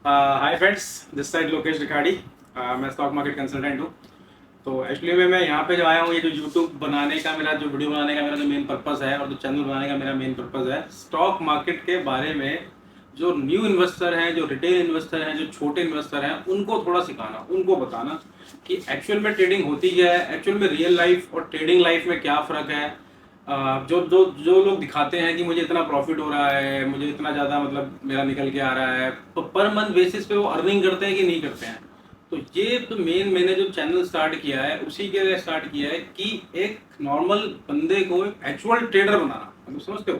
Hi friends, this side Lokesh Rikhari. मैं stock market consultant हूँ। तो एक्चुअली में मैं यहाँ पे जो आया हूँ, ये जो यूट्यूब बनाने का मेरा जो वीडियो बनाने का मेरा जो मेन पर्पज़ है और जो चैनल बनाने का मेरा मेन पर्पज़ है, स्टॉक मार्केट के बारे में जो न्यू इन्वेस्टर हैं, जो रिटेल इन्वेस्टर हैं, जो छोटे इन्वेस्टर हैं, उनको थोड़ा सिखाना, उनको बताना कि एक्चुअल में ट्रेडिंग होती क्या है, एक्चुअल में रियल लाइफ और ट्रेडिंग लाइफ में क्या फ़र्क है। जो जो जो लोग दिखाते हैं कि मुझे इतना प्रॉफिट हो रहा है, मुझे इतना ज़्यादा मतलब मेरा निकल के आ रहा है, तो पर मंथ बेसिस पे वो अर्निंग करते हैं कि नहीं करते हैं। तो ये तो मैंने जो चैनल स्टार्ट किया है उसी के लिए स्टार्ट किया है कि एक नॉर्मल बंदे को एक एक्चुअल ट्रेडर बनाना। मतलब समझते हो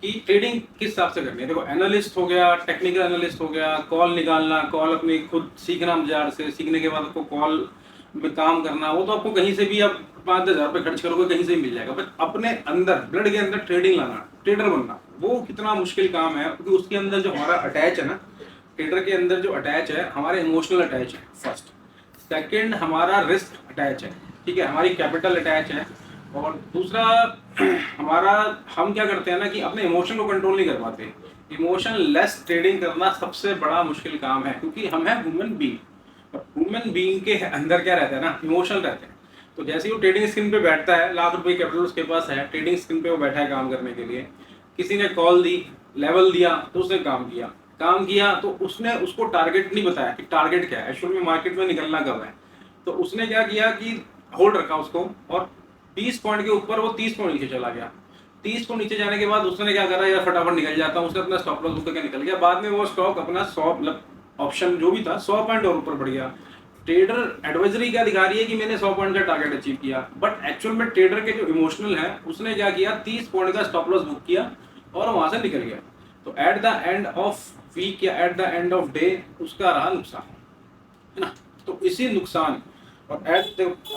कि ट्रेडिंग किस हिसाब से करनी है। देखो, एनालिस्ट हो गया, टेक्निकल एनालिस्ट हो गया, कॉल निकालना, कॉल अपनी खुद सीखना, बाजार से सीखने के बाद आपको कॉल में काम करना, वो तो आपको कहीं से भी आप 5-10 हज़ार रुपये खर्च करोगे कहीं से भी मिल जाएगा। बट अपने अंदर ब्लड के अंदर ट्रेडिंग लाना, ट्रेडर बनना, वो कितना मुश्किल काम है, क्योंकि उसके अंदर जो हमारा अटैच है ना, ट्रेडर के अंदर जो अटैच है, हमारे इमोशनल अटैच है फर्स्ट। सेकंड, हमारा रिस्क अटैच है, ठीक है, हमारी कैपिटल अटैच है। और दूसरा हमारा, हम क्या करते हैं ना कि अपने इमोशन को कंट्रोल नहीं कर पाते। इमोशन लेस ट्रेडिंग करना सबसे बड़ा मुश्किल काम है, क्योंकि हम हैं ह्यूमन बीइंग, और ह्यूमन बीइंग के अंदर क्या रहता है ना, इमोशन रहते हैं। तो जैसे ही वो ट्रेडिंग स्क्रीन पे बैठता है, लाख रुपए कैपिटल उसके पास है, ट्रेडिंग स्क्रीन पे वो बैठा है काम करने के लिए, किसी ने कॉल दी, लेवल दिया, तो उसने काम किया तो उसने उसको टारगेट नहीं बताया कि टारगेट क्या है, एक्चुअल में मार्केट में निकलना कब है। तो उसने क्या किया कि होल्ड रखा उसको, और 20 पॉइंट के ऊपर वो 30 पॉइंट नीचे चला गया। 30 को नीचे जाने के बाद उसने क्या करा, यार फटाफट निकल जाता हूँ, उसने अपना स्टॉप लॉस बुक करके निकल गया। बाद में वो स्टॉक अपना 100 मतलब ऑप्शन जो भी था 100 पॉइंट और ऊपर बढ़ गया। ट्रेडर एडवाइजरी क्या दिखा रही है कि मैंने 100 पॉइंट का टारगेट अचीव किया, बट एक्चुअल में ट्रेडर के जो इमोशनल है, उसने क्या किया, 30 पॉइंट का स्टॉप लॉस बुक किया और वहां से निकल गया। तो at the end of week या at the end of day उसका रहा नुकसान, है ना। तो इसी नुकसान, और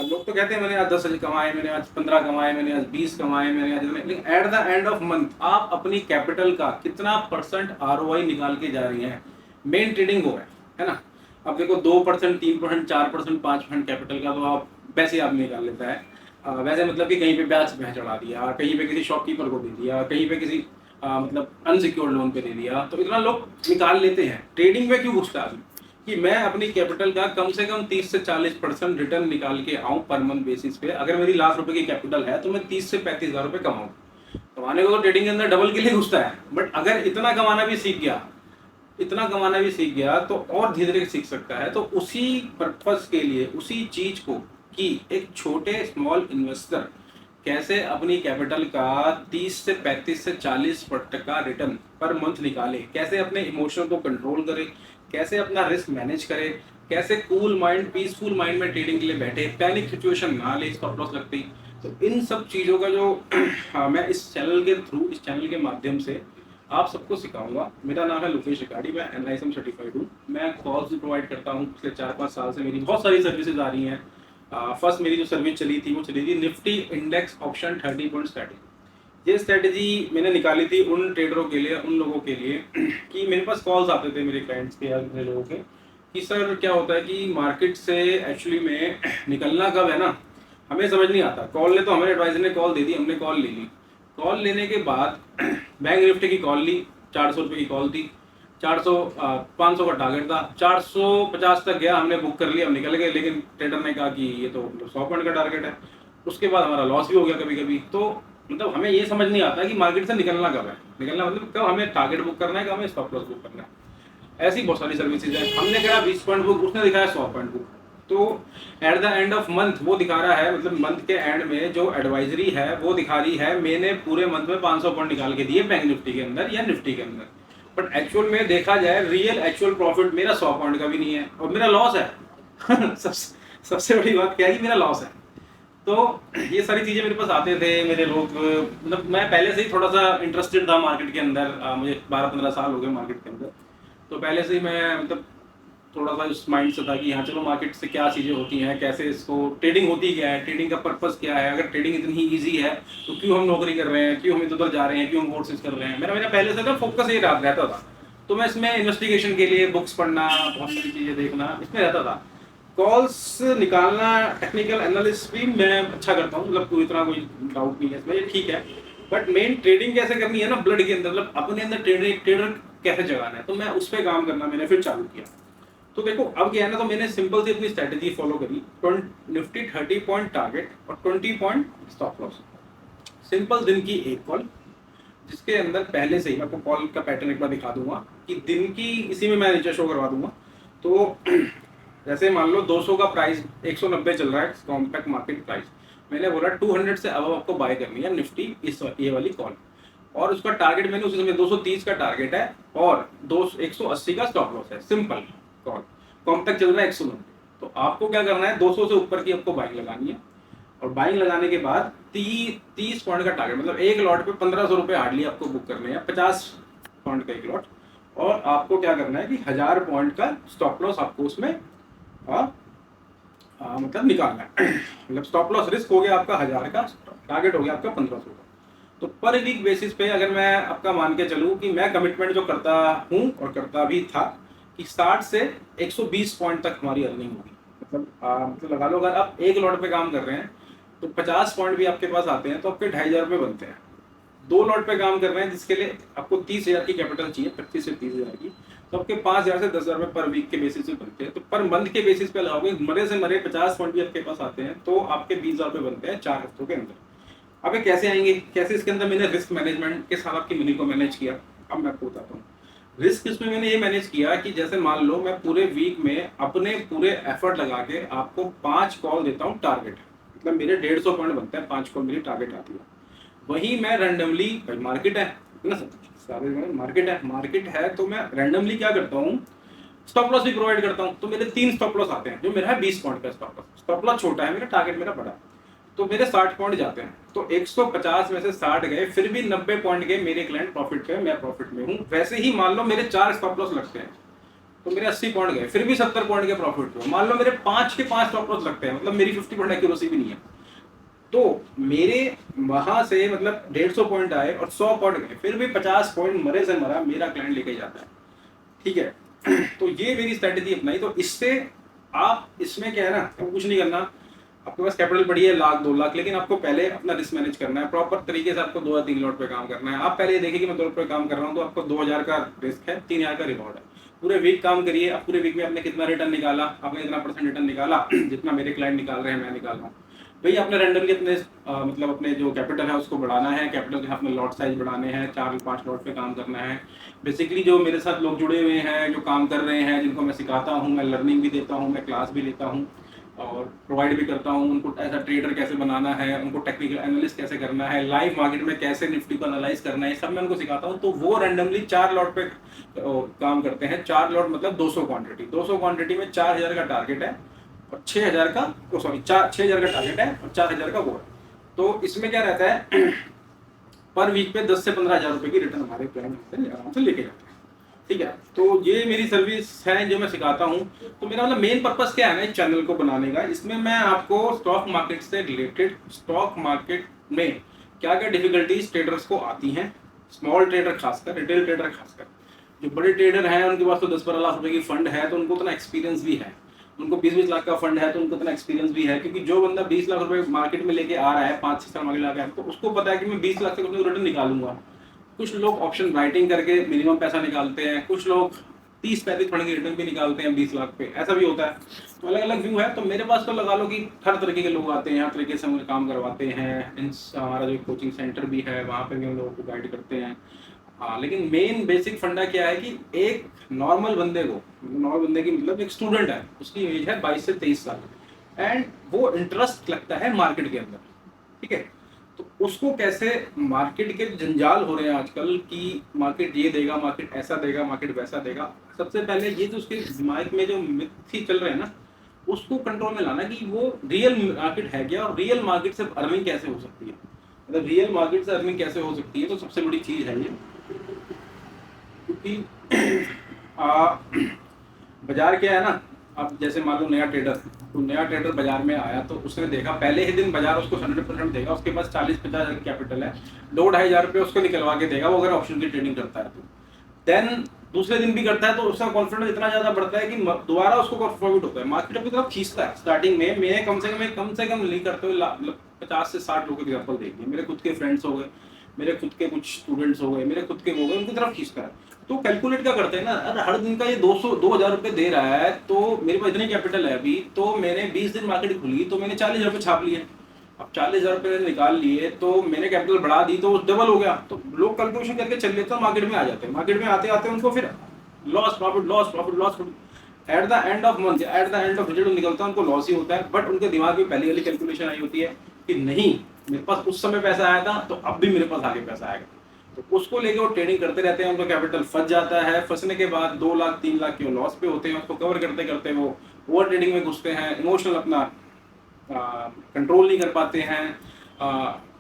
लोग तो कहते हैं मैंने आज 10 कमाए, मैंने आज 15 कमाए, मैंने आज 20 कमाए, मैंने आज, लेकिन eight the end of month आप अपनी कैपिटल का कितना परसेंट ROI निकाल के जा रही हैं, मेन ट्रेडिंग वो है ना। अब देखो 2%, 3%, 4%, 5% कैपिटल का तो आप वैसे आदमी निकाल लेता है। वैसे मतलब कि कहीं पे ब्याज चढ़ा दिया, कहीं पे किसी शॉपकीपर को दे दिया, कहीं पे किसी मतलब अनसिक्योर्ड लोन पे दे दिया, तो इतना लोग निकाल लेते हैं। ट्रेडिंग में क्यों घुसता है कि मैं अपनी कैपिटल का कम से कम 30 से 40% रिटर्न निकाल के आऊँ पर मंथ बेसिस पे। अगर मेरी लाख रुपए की कैपिटल है तो मैं 30 से 35 हज़ार रुपये कमाऊँ। कमाने को तो ट्रेडिंग के अंदर डबल के लिए घुसता है, बट अगर इतना कमाना भी सीख गया तो और धीरे धीरे सीख सकता है। तो उसी पर्पस के लिए, उसी चीज को कि एक छोटे स्मॉल इन्वेस्टर कैसे अपनी कैपिटल का 30 से 35 से 40% का रिटर्न पर मंथ निकाले, कैसे अपने इमोशन को कंट्रोल करे, कैसे अपना रिस्क मैनेज करे, कैसे कूल माइंड, पीसफुल माइंड में ट्रेडिंग के लिए बैठे, पैनिक सिचुएशन ना ले स्टॉप लॉस लगती। तो इन सब चीज़ों का जो मैं इस चैनल के थ्रू, इस चैनल के माध्यम से आप सबको सिखाऊंगा। मेरा नाम है लोकेश रिखाड़ी, मैं एनआईएसएम सर्टिफाइड हूँ। मैं कॉल्स भी प्रोवाइड करता हूँ। पिछले 4-5 साल से मेरी बहुत सारी सर्विसेज आ रही हैं। फर्स्ट मेरी जो सर्विस चली थी वो चली थी Nifty index option 30 point strategy. ये स्ट्रैटेजी मैंने निकाली थी उन ट्रेडरों के लिए, उन लोगों के लिए कि मेरे पास कॉल्स आते थे मेरे क्लाइंट्स के या मेरे लोगों के कि सर क्या होता है कि मार्केट से एक्चुअली में निकलना कब है ना, हमें समझ नहीं आता। कॉल ले तो हमारे एडवाइजर ने कॉल दे दी, हमने कॉल ले ली। कॉल लेने के बाद बैंक निफ्टी की कॉल ली, 400 रुपये की कॉल थी, 400 500 का टारगेट था, 450 तक गया, हमने बुक कर लिया, हम निकल गए। लेकिन ट्रेडर ने कहा कि ये तो 100 पॉइंट का टारगेट है। उसके बाद हमारा लॉस भी हो गया कभी कभी। तो मतलब हमें ये समझ नहीं आता कि मार्केट से निकलना कब है, निकलना मतलब कब हमें टारगेट बुक करना है, कब हमें स्टॉप लॉस बुक करना है। ऐसी बहुत सारी सर्विसेज है। हमने कहा 20 पॉइंट बुक, उसने दिखाया 100 पॉइंट बुक। तो at the end of month वो दिखा रहा है, मतलब मंथ के एंड में जो एडवाइजरी है वो दिखा रही है मैंने पूरे मंथ में 500 पॉइंट निकाल के दिए बैंक निफ्टी के अंदर या निफ्टी के अंदर। बट एक्चुअल में देखा जाए, रियल एक्चुअल प्रॉफिट मेरा 100 पॉइंट का भी नहीं है और मेरा लॉस है। सबसे बड़ी बात क्या है कि मेरा लॉस है। तो ये सारी चीज़ें मेरे पास आते थे मेरे लोग। मतलब मैं पहले से ही थोड़ा सा इंटरेस्टेड था मार्केट के अंदर। मुझे 12-15 साल हो गए मार्केट के अंदर। तो पहले से ही मैं मतलब थोड़ा सा उस माइंड से था कि हाँ चलो मार्केट से क्या चीज़ें होती हैं, कैसे इसको ट्रेडिंग होती क्या है, ट्रेडिंग का पर्पस क्या है, अगर ट्रेडिंग इतनी ईजी है तो क्यों हम नौकरी कर रहे हैं, क्यों हम इधर उधर जा रहे हैं, क्यों हम कोर्सेज कर रहे हैं। मेरा मेरा पहले से ना फोकस ये रहता था। तो मैं इसमें इन्वेस्टिगेशन के लिए बुक्स पढ़ना, बहुत सारी चीज़ें देखना, इसमें रहता था। कॉल्स निकालना, टेक्निकल एनालिस्ट भी मैं अच्छा करता हूँ, मतलब कोई इतना कोई डाउट नहीं है इसमें, ये ठीक है। बट मेन ट्रेडिंग कैसे करनी है ना, ब्लड के अंदर, मतलब अपने अंदर ट्रेडर कैसे जगाना है, तो मैं उस पर काम करना मैंने फिर चालू किया। तो देखो अब क्या है ना, तो मैंने सिंपल सी अपनी स्ट्रेटेजी फॉलो करी, निफ्टी 30 पॉइंट टारगेट और 20 पॉइंट स्टॉप लॉस। सिंपल दिन की एक कॉल, जिसके अंदर पहले से ही आपको कॉल का पैटर्न एक बार दिखा दूंगा कि दिन की, इसी में मैं नीचे शो करवा दूंगा। तो जैसे मान लो 200 का प्राइस 190 चल रहा है कॉम्पैक्ट मार्केट प्राइस, मैंने बोला 200 से अब आपको बाय करनी है निफ्टी इस ये वाली कॉल, और उसका टारगेट मैंने उसी समय 230 का टारगेट है और 180 का स्टॉप लॉस है। सिंपल कॉल, कॉम्पैक्ट चल रहा है 190, तो आपको क्या करना है 200 से ऊपर की आपको बाइंग लगानी है, और बाइंग लगाने के बाद 30 पॉइंट का टारगेट, मतलब एक लॉट पे 1500 रुपये हार्डली आपको बुक करने हैं, 50 पॉइंट का एक लॉट, और आपको क्या करना है कि 1000 पॉइंट का स्टॉप लॉस आपको उसमें मतलब निकालना है। मतलब स्टॉप लॉस रिस्क हो गया आपका 1000 का, टारगेट हो गया आपका 1500 का। तो पर वीक बेसिस पे अगर मैं आपका मान के चलूँ कि मैं कमिटमेंट जो करता हूँ और करता भी था कि 60 से 120 पॉइंट तक हमारी अर्निंग होगी। मतलब लगा लो अगर आप एक लॉट पे काम कर रहे हैं तो 50 पॉइंट भी आपके पास आते हैं तो आपके 2500 रुपये बनते हैं। 2 लॉट पे काम कर रहे हैं जिसके लिए आपको 30,000 की कैपिटल चाहिए, 25 से 30,000 की, तो आपके 5,000 से 10,000 रुपये पर वीक के बेसिस पे बनते हैं। तो पर मंथ के बेसिस पे लगाओगे, मरे से मरे 50 पॉइंट भी आपके पास आते हैं तो आपके 20,000 रुपये बनते हैं 4 हफ्तों के अंदर। अब ये कैसे आएंगे, कैसे इसके अंदर मैंने रिस्क मैनेजमेंट के साथ आपकी मनी को मैनेज किया, अब मैं आपको बताता हूँ। रिस्क इसमें मैंने ये मैनेज किया कि जैसे मान लो मैं पूरे वीक में अपने पूरे एफर्ट लगा के आपको 5 कॉल देता हूँ टारगेट, मतलब मेरे 150 पॉइंट बनता है, 5 कॉल मेरी टारगेट आती है। वही मैं रैंडमली, भाई मार्केट है ना, सब सारे मार्केट है तो मैं रैंडमली क्या करता हूँ, स्टॉप लॉस भी प्रोवाइड करता हूँ। तो मेरे 3 स्टॉप लॉस आते हैं, जो मेरा है 20 पॉइंट का स्टॉप लॉस छोटा है मेरा, टारगेट मेरा बड़ा है, तो मेरे 60 पॉइंट जाते हैं। तो 150 में से 60 गए, फिर भी 90 पॉइंट गए मेरे क्लाइंट प्रॉफिट पे, मैं प्रॉफिट में हूँ। वैसे ही मान लो मेरे 4 स्टॉप लॉस लगते हैं तो मेरे 80 पॉइंट गए, फिर भी 70 पॉइंट के प्रॉफिट पे। मान लो मेरे 5 के 5 स्टॉप लॉस लगते हैं, मतलब मेरी 50% एक्यूरेसी भी नहीं है, तो मेरे वहां से मतलब 150 पॉइंट आए और 100 पॉइंट गए, फिर भी 50 पॉइंट मरे से मरा मेरा क्लाइंट लेके जाता है। ठीक है, तो ये मेरी स्ट्रेटेजी अपनाई। तो इससे आप, इसमें क्या है ना, आपको कुछ नहीं करना, आपके पास कैपिटल पड़ी है 1,00,000 2,00,000, लेकिन आपको पहले अपना रिस्क मैनेज करना है प्रॉपर तरीके से। आपको 2 या 3 लॉट पे काम करना है। आप पहले ये देखिए कि मैं 2 लॉट पे काम कर रहा हूँ तो आपको 2,000 का रिस्क है, 3,000 का रिवॉर्ड है। पूरे वीक काम करिए, आप पूरे वीक में आपने कितना रिटर्न निकाला, आपने इतना % रिटर्न निकाला जितना मेरे क्लाइंट निकाल रहे हैं मैं निकाल रहा हूँ। भाई आपने रैंडमली अपने मतलब अपने जो कैपिटल है उसको बढ़ाना है, कैपिटल के अपने लॉट साइज बढ़ाने हैं, 4-5 लॉट पे काम करना है। बेसिकली जो मेरे साथ लोग जुड़े हुए हैं, जो काम कर रहे हैं, जिनको मैं सिखाता हूँ, मैं लर्निंग भी देता हूँ, मैं क्लास भी लेता हूँ और प्रोवाइड भी करता हूँ, उनको ऐसा ट्रेडर कैसे बनाना है, उनको टेक्निकल एनालिस्ट कैसे करना है, लाइव मार्केट में कैसे निफ्टी को एनालाइज करना है, सब मैं उनको सिखाता हूँ। तो वो रैंडमली 4 लॉट पे काम करते हैं। 4 लॉट मतलब 200 क्वांटिटी में 4,000 का टारगेट है और 6,000 का, सॉरी 6,000 का टारगेट है और 4,000 का वो है। तो इसमें क्या रहता है, पर वीक पे 10 से 15,000 रुपए की रिटर्न हमारे क्लाइंट से आराम से लेके जाते हैं। ठीक है, तो ये मेरी सर्विस है जो मैं सिखाता हूँ। तो मेरा मतलब मेन पर्पस क्या है ना इस चैनल को बनाने का, इसमें मैं आपको स्टॉक मार्केट से रिलेटेड, स्टॉक मार्केट में क्या क्या डिफिकल्टीज ट्रेडर्स को आती हैं, स्मॉल ट्रेडर खासकर, रिटेल ट्रेडर खासकर, जो बड़े ट्रेडर हैं उनके पास तो 10-12 लाख रुपए की फंड है, तो उनको उतना एक्सपीरियंस भी है, उनको 20-20 लाख का फंड है तो उनको इतना एक्सपीरियंस भी है, क्योंकि जो बंदा 20 लाख रुपए मार्केट में लेके आ रहा है 5-6 साल मार्केट लगा है, तो उसको पता है कि मैं 20 लाख तक अपने रिटर्न निकालूंगा। कुछ लोग ऑप्शन राइटिंग करके मिनिमम पैसा निकालते हैं, कुछ लोग 30-35 फंड की रिटर्न भी निकालते हैं 20 लाख पे, ऐसा भी होता है। तो अलग अलग व्यू है। तो मेरे पास तो लगा लो कि हर तरीके के लोग आते हैं, हर तरीके से हम काम करवाते हैं। हमारा जो कोचिंग सेंटर भी है वहाँ पे भी हम लोगों को गाइड करते हैं। हाँ, लेकिन मेन बेसिक फंडा क्या है कि एक नॉर्मल बंदे को, नॉर्मल बंदे की मतलब एक स्टूडेंट है, उसकी एज है 22 से 23 साल एंड वो इंटरेस्ट लगता है मार्केट के अंदर। ठीक है, तो उसको कैसे, मार्केट के जंजाल हो रहे हैं आजकल कि मार्केट ये देगा, मार्केट ऐसा देगा, मार्केट वैसा देगा। सबसे पहले ये जो उसके दिमाग में जो मिथ ही चल रहे हैं ना, उसको कंट्रोल में लाना कि वो रियल मार्केट है क्या और रियल मार्केट से अर्निंग कैसे हो सकती है। मतलब रियल मार्केट से अर्निंग कैसे हो सकती है, तो सबसे बड़ी चीज़ है ये। क्योंकि बाजार क्या है ना, अब जैसे मान लो नया ट्रेडर बाजार में आया तो उसने देखा पहले ही दिन बाजार उसको 100% देगा, उसके पास 40-50 हज़ार कैपिटल है, 2-2.5 हज़ार रुपये उसको निकलवा के देगा वो, अगर ऑप्शन की ट्रेडिंग करता है तो। देन दूसरे दिन भी करता है तो उसका कॉन्फिडेंस इतना ज़्यादा बढ़ता है कि दोबारा उसको प्रॉफिट होता है, मार्केट अपनी तरफ खींचता है। स्टार्टिंग में मैं कम से कम नहीं करते हुए 50 से 60 लोगों के एग्जाम्पल देखिए, मेरे खुद के फ्रेंड्स हो गए, मेरे खुद के कुछ स्टूडेंट्स हो गए, मेरे खुद के हो गए, उनकी तरफ खींचता है। तो कैलकुलेट क्या करते हैं ना, अरे हर दिन का ये 200-2000 रुपये दे रहा है, तो मेरे पास इतनी कैपिटल है अभी, तो मैंने 20 दिन मार्केट खुली तो मैंने 40,000 रुपये छाप लिए। अब 40,000 रुपये निकाल लिए तो मैंने कैपिटल बढ़ा दी तो डबल हो गया। तो लोग कैलकुलेशन करके चल लेते हैं, मार्केट में आ जाते हैं, मार्केट में आते आते उनको फिर loss profit loss profit loss, eight the end of month, eight the end of result निकलता है उनको लॉस ही होता है। बट उनके दिमाग में पहली वाली कैलकुलेशन आई होती है कि नहीं, मेरे पास उस समय पैसा आया था तो अब भी मेरे पास आगे पैसा आएगा, तो उसको लेके वो ट्रेडिंग करते रहते हैं। उनका कैपिटल फंस जाता है, फंसने के बाद 2 लाख 3 लाख के लॉस पे होते हैं, उसको कवर करते करते वो ओवर ट्रेडिंग में घुसते हैं, इमोशनल अपना कंट्रोल नहीं कर पाते हैं।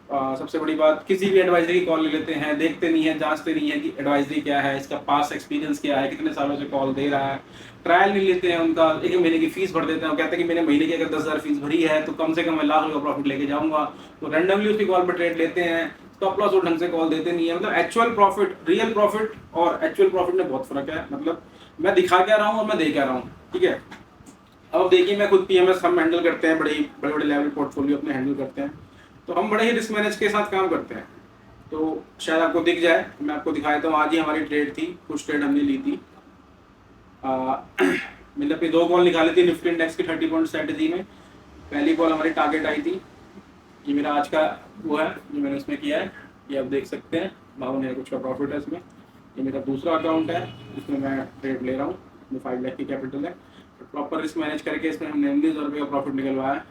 सबसे बड़ी बात, किसी भी एडवाइजरी की कॉल ले लेते हैं, देखते नहीं है, जांचते नहीं है कि एडवाइजरी क्या है, इसका पास एक्सपीरियंस क्या है, कितने सालों से कॉल दे रहा है, ट्रायल नहीं लेते हैं उनका, एक महीने की फीस भर देते हैं, कहते हैं कि मैंने महीने की अगर 10,000 फीस भरी है तो कम से कम मैं लाख रुपये प्रॉफिट लेके जाऊंगा, तो रैंडमली उसकी कॉल पर ट्रेड लेते हैं, स्टॉप लॉस वो ढंग से कॉल देते नहीं है। मतलब एक्चुअल प्रॉफिट, रियल प्रॉफिट और एक्चुअल प्रॉफिट में बहुत फर्क है। मतलब मैं दिखा क्या रहा हूँ और मैं दे क्या रहा हूँ, ठीक है। अब देखिए, मैं खुद पीएमएस हम हैंडल करते हैं, बड़े बड़े लेवल पोर्टफोलियो अपने हैंडल करते हैं, तो हम बड़े ही रिस्क मैनेज के साथ काम करते हैं। तो शायद आपको दिख जाए, मैं आपको दिखा देता हूँ। आज ही हमारी ट्रेड थी, कुछ ट्रेड हमने ली थी। मैंने अपनी 2 कॉल निकाली थी निफ्टी इंडेक्स की 30 पॉइंट स्ट्रेटजी में। पहली कॉल हमारी टारगेट आई थी, ये मेरा आज का वो है जो मैंने उसमें किया है, ये आप देख सकते हैं 52,000 कुछ का प्रॉफिट है इसमें। ये मेरा दूसरा अकाउंट है जिसमें मैं ट्रेड ले रहा हूँ, जो 5 लाख की कैपिटल है। तो प्रॉपर रिस्क मैनेज करके इसमें हमने 19,000 रुपये का प्रॉफिट निकलवाया।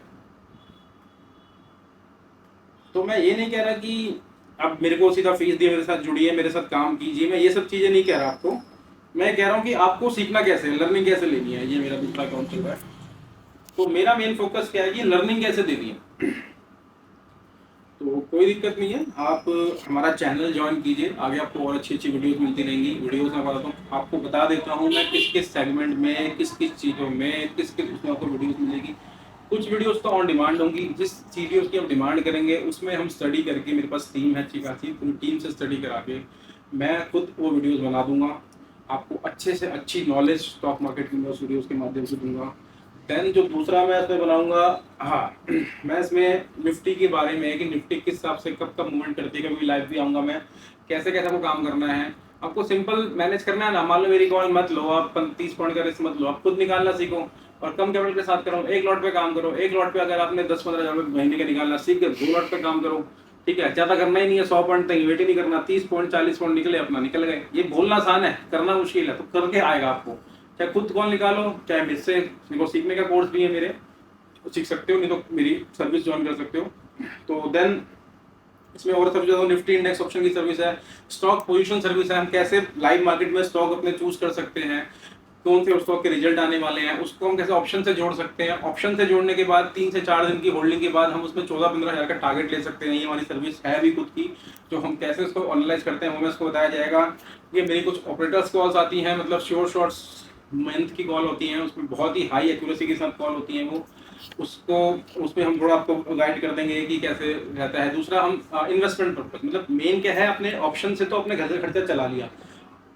तो मैं ये नहीं कह रहा कि अब मेरे को सीधा फीस दिए, मेरे साथ जुड़िए, मेरे साथ काम कीजिए, मैं ये सब चीज़ें नहीं कह रहा आपको। मैं कह रहा हूँ कि आपको सीखना कैसे है, लर्निंग कैसे लेनी है। ये मेरा दूसरा अकाउंट चल रहा है, तो मेरा मेन फोकस क्या है कि लर्निंग कैसे देनी है। तो कोई दिक्कत नहीं है, आप हमारा चैनल ज्वाइन कीजिए, आगे आपको और अच्छी अच्छी वीडियोस मिलती रहेंगी। वीडियोस में बताता हूँ, आपको बता देता हूँ मैं किस किस सेगमेंट में, किस किस चीज़ों में, किस किस उसमें आपको वीडियोस मिलेगी। कुछ वीडियोस तो ऑन डिमांड होंगी, जिस वीडियोस की आप डिमांड करेंगे उसमें हम स्टडी करके, मेरे पास टीम है अच्छी खासी, पूरी टीम से स्टडी करा के मैं खुद वो वीडियोस बना दूंगा, आपको अच्छे से अच्छी नॉलेज स्टॉक मार्केट की उस वीडियोस के माध्यम से दूंगा। देन जो दूसरा मैं इसमें बनाऊंगा, हाँ मैं इसमें निफ्टी के बारे में, कि निफ्टी किस हिसाब से कब कब मूवमेंट करती है, कभी लाइव भी आऊँगा मैं, कैसे कैसे आपको काम करना है। आपको सिंपल मैनेज करना है ना, मान लो मेरी कॉल मत लो आप, 30 पॉइंट का रिस्क मत लो, आप खुद निकालना सीखो और कम कैपिटल के साथ करो। 1 लॉट पे काम करो, 1 लॉट पे अगर आपने 10-15 हज़ार महीने का निकालना सीख गए, 2 लॉट पे काम करो, ठीक है। ज़्यादा करना ही नहीं है, 100 पॉइंट तक वेट ही नहीं करना, 30 पॉइंट 40 पॉइंट निकले अपना निकल गए। ये बोलना आसान है, करना मुश्किल है, तो करके आएगा आपको। चाहे खुद कॉल निकालो, चाहे मुझसे सीखने का कोर्स भी है मेरे, सीख सकते हो, नहीं तो मेरी सर्विस ज्वाइन कर सकते हो। तो देन इसमें और सर्विस है, निफ्टी इंडेक्स ऑप्शन की सर्विस है, स्टॉक पोजीशन सर्विस है, हम कैसे लाइव मार्केट में स्टॉक अपने चूज कर सकते हैं, कौन से स्टॉक के रिजल्ट आने वाले हैं, उसको हम कैसे ऑप्शन से जोड़ सकते हैं। ऑप्शन से जोड़ने के बाद 3 से 4 दिन की होल्डिंग के बाद हम उसमें 14-15 हज़ार का टारगेट ले सकते हैं। ये हमारी सर्विस है भी खुद की, जो हम कैसे उसको एनालाइज करते हैं वो मैं उसको बताया जाएगा। ये मेरी कुछ ऑपरेटर्स कॉल्स आती हैं, मतलब श्योर शॉर्ट्स मंथ की कॉल होती हैं, उसमें बहुत ही हाई एक्यूरेसी के साथ कॉल होती हैं वो, उसको उसमें हम थोड़ा आपको गाइड कर देंगे कि कैसे रहता है। दूसरा, हम इन्वेस्टमेंट पर्पज, मतलब मेन क्या है, अपने ऑप्शन से तो अपने घर से खर्चा चला लिया,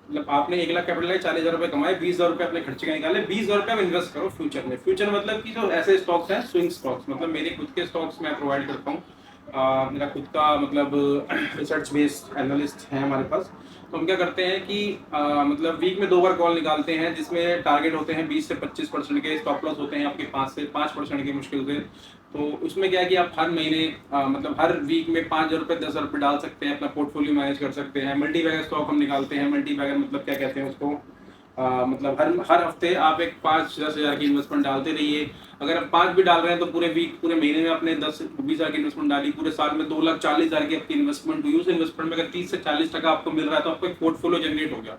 मतलब आपने 1 लाख कैपिटल है, 40,000 रुपये कमाए, 20,000 रुपये अपने खर्चे का निकाले, 20,000 रुपये आप इन्वेस्ट करो फ्यूचर में। फ्यूचर मतलब कि जो ऐसे स्टॉक्स हैं, स्विंग स्टॉक्स, मतलब मेरे खुद के स्टॉक्स मैं प्रोवाइड करता हूँ। मेरा खुद का मतलब रिसर्च बेस्ड एनालिस्ट है हमारे पास। तो हम क्या करते हैं कि मतलब वीक में 2 बार कॉल निकालते हैं, जिसमें टारगेट होते हैं 20 से 25% के, स्टॉप लॉस होते हैं आपके 5 से 5% के मुश्किल से। तो उसमें क्या है कि आप हर महीने मतलब हर वीक में 5,000 रुपये 10,000 रुपये डाल सकते हैं, अपना पोर्टफोलियो मैनेज कर सकते हैं। मल्टी बैगर स्टॉक हम निकालते हैं, मल्टी बैगर मतलब क्या कहते हैं उसको, मतलब हर हफ्ते आप एक 5-10 हज़ार की इन्वेस्टमेंट डालते रहिए। अगर आप 5 भी डाल रहे हैं तो पूरे वीक, पूरे महीने में आपने 10-20 हज़ार की इन्वेस्टमेंट डाली, पूरे साल में 2,40,000 की आपकी इन्वेस्टमेंट हुई। उस इन्वेस्टमेंट में अगर 30 से 40% आपको मिल रहा है तो आपको एक पोर्टफोलियो जनरेट हो गया।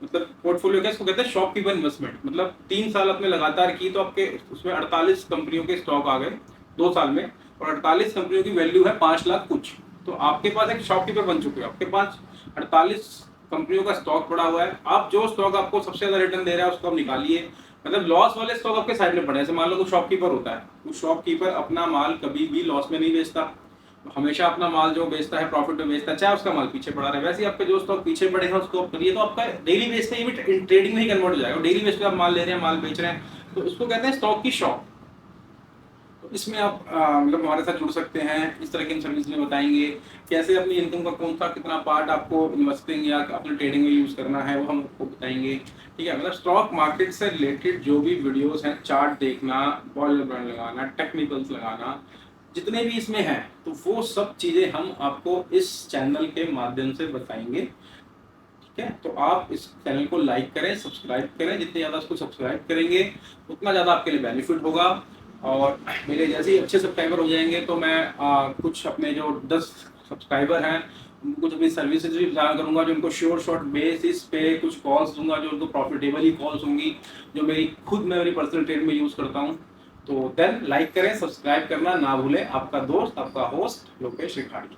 मतलब पोर्टफोलियो क्या इसको कहते हैं, शॉपकीपर इन्वेस्टमेंट। मतलब 3 साल आपने लगातार की तो आपके उसमें 48 कंपनियों के स्टॉक आ गए 2 साल में, और 48 कंपनियों की वैल्यू है 5 लाख कुछ। तो आपके पास एक शॉपकीपर बन चुके हो, आपके पास 48 कंपनियों का स्टॉक पड़ा हुआ है। आप जो स्टॉक आपको सबसे ज्यादा रिटर्न दे रहा है उसको आप निकालिए, मतलब लॉस वाले स्टॉक आपके साइड में पड़े। जैसे मान लो कोई शॉपकीपर होता है, उस शॉपकीपर अपना माल कभी भी लॉस में नहीं बेचता, हमेशा अपना माल जो बेचता है प्रॉफिट में बेचता है, चाहे उसका माल पीछे पड़ा रहे। वैसे ही आपके जो स्टॉक पीछे पड़े हैं उसको आप करिए, तो आपका डेली बेस पे भी ट्रेडिंग नहीं कन्वर्ट हो जाएगा। डेली बेस पे आप माल ले रहे हैं, माल बेच रहे हैं, तो इसको कहते हैं स्टॉक की शॉप। तो इसमें आप मतलब हमारे साथ जुड़ सकते हैं, इस तरह की हम सर्विस में बताएंगे, कैसे अपनी इनकम का कौन सा कितना पार्ट आपको इन्वेस्टिंग या अपने ट्रेडिंग में यूज़ करना है वो हम आपको बताएंगे। ठीक है, मतलब स्टॉक मार्केट से रिलेटेड जो भी वीडियोस हैं, चार्ट देखना, बॉयल ब्रांड लगाना, टेक्निकल्स लगाना, जितने भी इसमें हैं, तो वो सब चीज़ें हम आपको इस चैनल के माध्यम से बताएंगे। ठीक है, तो आप इस चैनल को लाइक करें, सब्सक्राइब करें, जितने ज़्यादा इसको सब्सक्राइब करेंगे उतना ज़्यादा आपके लिए बेनिफिट होगा। और मेरे जैसे ही अच्छे सब्सक्राइबर हो जाएंगे तो मैं कुछ अपने जो 10 सब्सक्राइबर हैं उनको कुछ अपनी सर्विसेज भी प्रदान करूंगा, जो उनको शॉर्ट बेसिस पे कुछ कॉल्स दूंगा, जो उनको प्रॉफिटेबल ही कॉल्स होंगी, जो मैं मेरी पर्सनल ट्रेड में यूज़ करता हूँ। तो देन लाइक करें, सब्सक्राइब करना ना भूलें। आपका दोस्त, आपका होस्ट लोकेश रिखाड़ी।